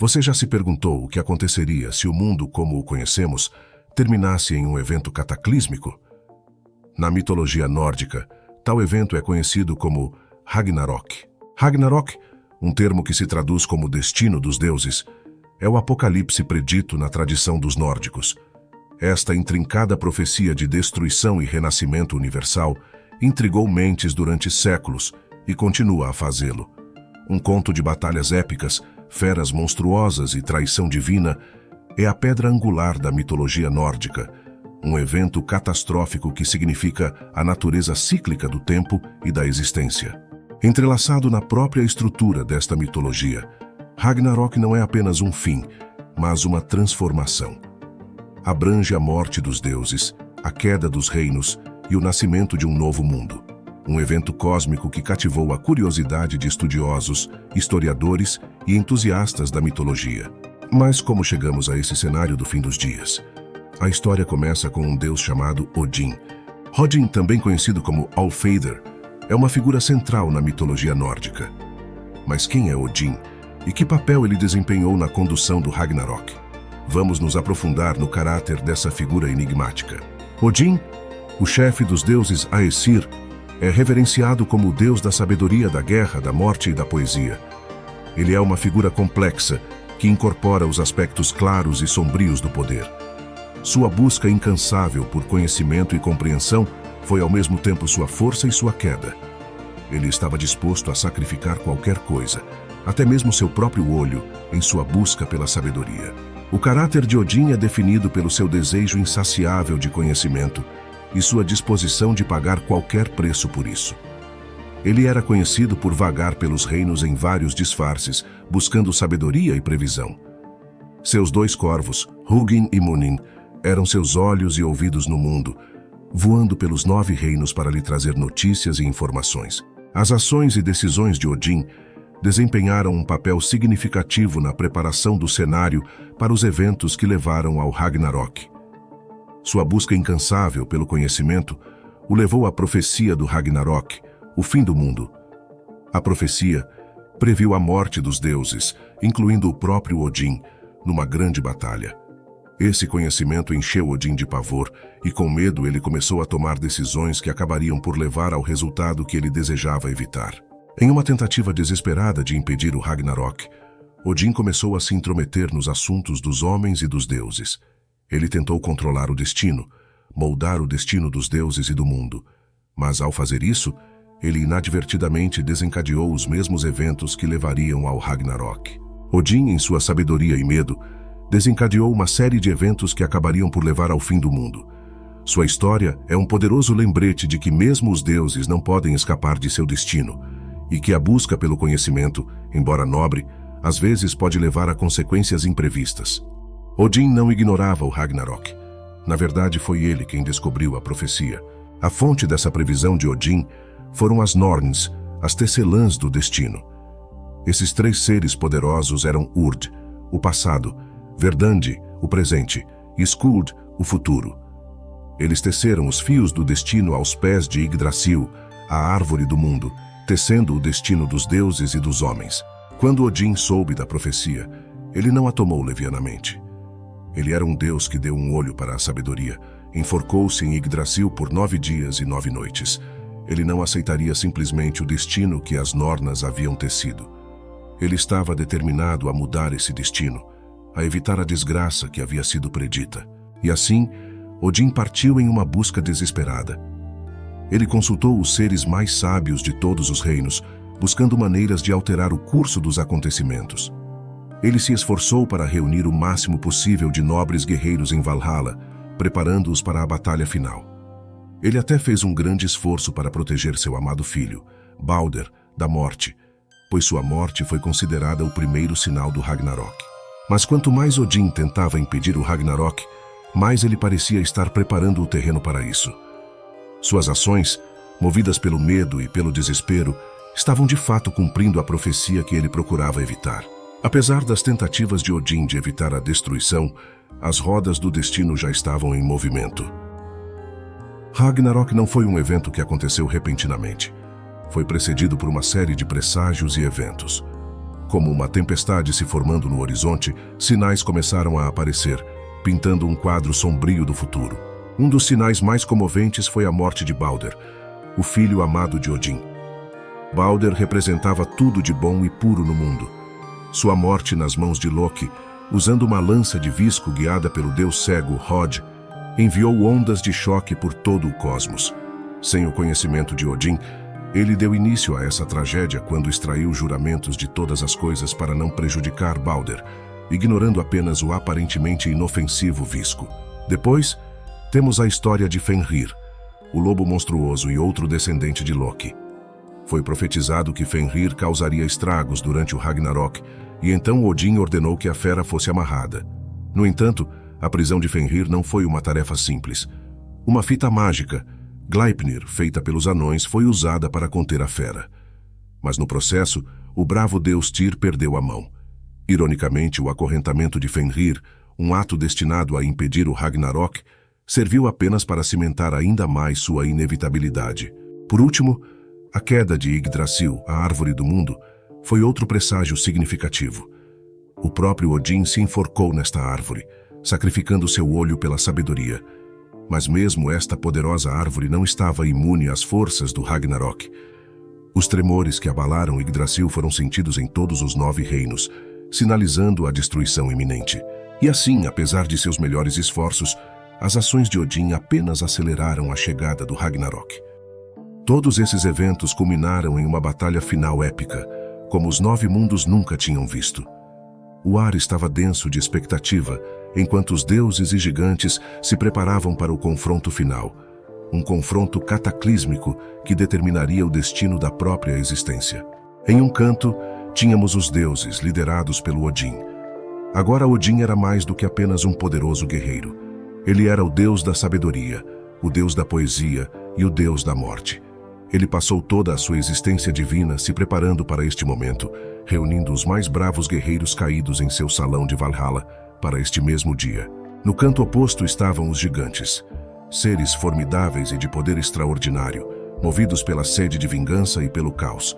Você já se perguntou o que aconteceria se o mundo como o conhecemos terminasse em um evento cataclísmico? Na mitologia nórdica, tal evento é conhecido como Ragnarok. Ragnarok, um termo que se traduz como destino dos deuses, é o apocalipse predito na tradição dos nórdicos. Esta intrincada profecia de destruição e renascimento universal intrigou mentes durante séculos e continua a fazê-lo. Um conto de batalhas épicas, feras monstruosas e traição divina é a pedra angular da mitologia nórdica, um evento catastrófico que significa a natureza cíclica do tempo e da existência. Entrelaçado na própria estrutura desta mitologia, Ragnarok não é apenas um fim, mas uma transformação. Abrange a morte dos deuses, a queda dos reinos e o nascimento de um novo mundo. Um evento cósmico que cativou a curiosidade de estudiosos, historiadores e entusiastas da mitologia. Mas como chegamos a esse cenário do fim dos dias? A história começa com um deus chamado Odin. Odin, também conhecido como Allfather, é uma figura central na mitologia nórdica. Mas quem é Odin e que papel ele desempenhou na condução do Ragnarok? Vamos nos aprofundar no caráter dessa figura enigmática. Odin, o chefe dos deuses Aesir, é reverenciado como o deus da sabedoria, da guerra, da morte e da poesia. Ele é uma figura complexa que incorpora os aspectos claros e sombrios do poder. Sua busca incansável por conhecimento e compreensão foi ao mesmo tempo sua força e sua queda. Ele estava disposto a sacrificar qualquer coisa, até mesmo seu próprio olho, em sua busca pela sabedoria. O caráter de Odin é definido pelo seu desejo insaciável de conhecimento e sua disposição de pagar qualquer preço por isso. Ele era conhecido por vagar pelos reinos em vários disfarces, buscando sabedoria e previsão. Seus dois corvos, Hugin e Munin, eram seus olhos e ouvidos no mundo, voando pelos 9 reinos para lhe trazer notícias e informações. As ações e decisões de Odin desempenharam um papel significativo na preparação do cenário para os eventos que levaram ao Ragnarok. Sua busca incansável pelo conhecimento o levou à profecia do Ragnarok, o fim do mundo. A profecia previu a morte dos deuses, incluindo o próprio Odin, numa grande batalha. Esse conhecimento encheu Odin de pavor e, com medo, ele começou a tomar decisões que acabariam por levar ao resultado que ele desejava evitar. Em uma tentativa desesperada de impedir o Ragnarok, Odin começou a se intrometer nos assuntos dos homens e dos deuses. Ele tentou controlar o destino, moldar o destino dos deuses e do mundo. Mas, ao fazer isso, ele inadvertidamente desencadeou os mesmos eventos que levariam ao Ragnarok. Odin, em sua sabedoria e medo, desencadeou uma série de eventos que acabariam por levar ao fim do mundo. Sua história é um poderoso lembrete de que mesmo os deuses não podem escapar de seu destino, e que a busca pelo conhecimento, embora nobre, às vezes pode levar a consequências imprevistas. Odin não ignorava o Ragnarok. Na verdade, foi ele quem descobriu a profecia. A fonte dessa previsão de Odin foram as Norns, as tecelãs do destino. Esses 3 seres poderosos eram Urd, o passado, Verdandi, o presente, e Skuld, o futuro. Eles teceram os fios do destino aos pés de Yggdrasil, a árvore do mundo, tecendo o destino dos deuses e dos homens. Quando Odin soube da profecia, ele não a tomou levianamente. Ele era um deus que deu um olho para a sabedoria, enforcou-se em Yggdrasil por 9 dias e 9 noites. Ele não aceitaria simplesmente o destino que as Nornas haviam tecido. Ele estava determinado a mudar esse destino, a evitar a desgraça que havia sido predita. E assim, Odin partiu em uma busca desesperada. Ele consultou os seres mais sábios de todos os reinos, buscando maneiras de alterar o curso dos acontecimentos. Ele se esforçou para reunir o máximo possível de nobres guerreiros em Valhalla, preparando-os para a batalha final. Ele até fez um grande esforço para proteger seu amado filho, Balder, da morte, pois sua morte foi considerada o primeiro sinal do Ragnarok. Mas quanto mais Odin tentava impedir o Ragnarok, mais ele parecia estar preparando o terreno para isso. Suas ações, movidas pelo medo e pelo desespero, estavam de fato cumprindo a profecia que ele procurava evitar. Apesar das tentativas de Odin de evitar a destruição, as rodas do destino já estavam em movimento. Ragnarok não foi um evento que aconteceu repentinamente. Foi precedido por uma série de presságios e eventos. Como uma tempestade se formando no horizonte, sinais começaram a aparecer, pintando um quadro sombrio do futuro. Um dos sinais mais comoventes foi a morte de Balder, o filho amado de Odin. Balder representava tudo de bom e puro no mundo. Sua morte nas mãos de Loki, usando uma lança de visco guiada pelo deus cego Hod, enviou ondas de choque por todo o cosmos. Sem o conhecimento de Odin, ele deu início a essa tragédia quando extraiu juramentos de todas as coisas para não prejudicar Balder, ignorando apenas o aparentemente inofensivo visco. Depois, temos a história de Fenrir, o lobo monstruoso e outro descendente de Loki. Foi profetizado que Fenrir causaria estragos durante o Ragnarok, e então Odin ordenou que a fera fosse amarrada. No entanto, a prisão de Fenrir não foi uma tarefa simples. Uma fita mágica, Gleipnir, feita pelos anões, foi usada para conter a fera. Mas no processo, o bravo deus Tyr perdeu a mão. Ironicamente, o acorrentamento de Fenrir, um ato destinado a impedir o Ragnarok, serviu apenas para cimentar ainda mais sua inevitabilidade. Por último, a queda de Yggdrasil, a árvore do mundo, foi outro presságio significativo. O próprio Odin se enforcou nesta árvore, sacrificando seu olho pela sabedoria. Mas mesmo esta poderosa árvore não estava imune às forças do Ragnarok. Os tremores que abalaram Yggdrasil foram sentidos em todos os 9 reinos, sinalizando a destruição iminente. E assim, apesar de seus melhores esforços, as ações de Odin apenas aceleraram a chegada do Ragnarok. Todos esses eventos culminaram em uma batalha final épica, como os 9 mundos nunca tinham visto. O ar estava denso de expectativa, enquanto os deuses e gigantes se preparavam para o confronto final, um confronto cataclísmico que determinaria o destino da própria existência. Em um canto, tínhamos os deuses, liderados pelo Odin. Agora Odin era mais do que apenas um poderoso guerreiro. Ele era o deus da sabedoria, o deus da poesia e o deus da morte. Ele passou toda a sua existência divina se preparando para este momento, reunindo os mais bravos guerreiros caídos em seu salão de Valhalla para este mesmo dia. No canto oposto estavam os gigantes, seres formidáveis e de poder extraordinário, movidos pela sede de vingança e pelo caos.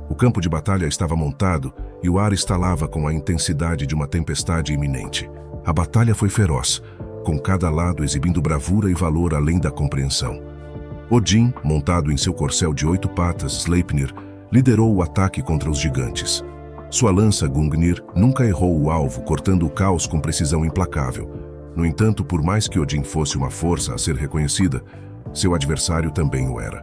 O campo de batalha estava montado e o ar estalava com a intensidade de uma tempestade iminente. A batalha foi feroz, com cada lado exibindo bravura e valor além da compreensão. Odin, montado em seu corcel de 8 patas, Sleipnir, liderou o ataque contra os gigantes. Sua lança Gungnir nunca errou o alvo, cortando o caos com precisão implacável. No entanto, por mais que Odin fosse uma força a ser reconhecida, seu adversário também o era.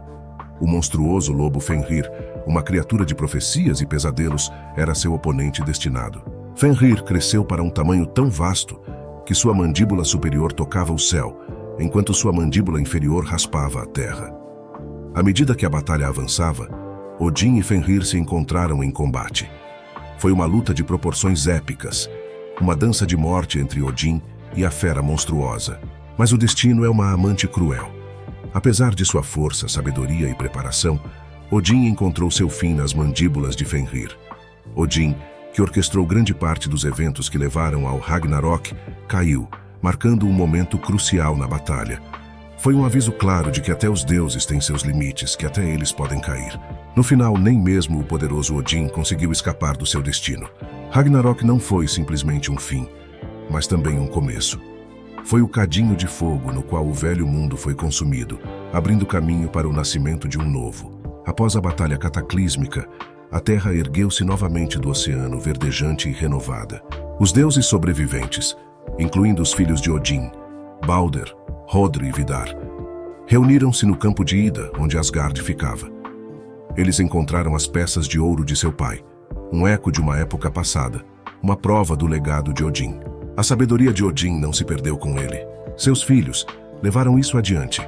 O monstruoso lobo Fenrir, uma criatura de profecias e pesadelos, era seu oponente destinado. Fenrir cresceu para um tamanho tão vasto que sua mandíbula superior tocava o céu, enquanto sua mandíbula inferior raspava a terra. À medida que a batalha avançava, Odin e Fenrir se encontraram em combate. Foi uma luta de proporções épicas, uma dança de morte entre Odin e a fera monstruosa. Mas o destino é uma amante cruel. Apesar de sua força, sabedoria e preparação, Odin encontrou seu fim nas mandíbulas de Fenrir. Odin, que orquestrou grande parte dos eventos que levaram ao Ragnarok, caiu, marcando um momento crucial na batalha. Foi um aviso claro de que até os deuses têm seus limites, que até eles podem cair. No final, nem mesmo o poderoso Odin conseguiu escapar do seu destino. Ragnarok não foi simplesmente um fim, mas também um começo. Foi o cadinho de fogo no qual o velho mundo foi consumido, abrindo caminho para o nascimento de um novo. Após a batalha cataclísmica, a Terra ergueu-se novamente do oceano, verdejante e renovada. Os deuses sobreviventes, incluindo os filhos de Odin, Balder, Hodr e Vidar, reuniram-se no campo de Ida, onde Asgard ficava. Eles encontraram as peças de ouro de seu pai, um eco de uma época passada, uma prova do legado de Odin. A sabedoria de Odin não se perdeu com ele. Seus filhos levaram isso adiante,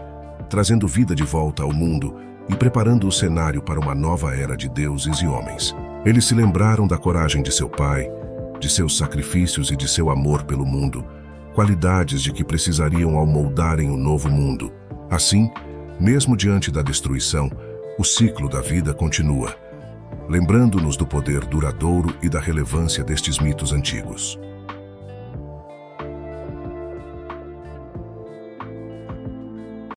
trazendo vida de volta ao mundo e preparando o cenário para uma nova era de deuses e homens. Eles se lembraram da coragem de seu pai, de seus sacrifícios e de seu amor pelo mundo, qualidades de que precisariam ao moldarem o novo mundo. Assim, mesmo diante da destruição, o ciclo da vida continua, lembrando-nos do poder duradouro e da relevância destes mitos antigos.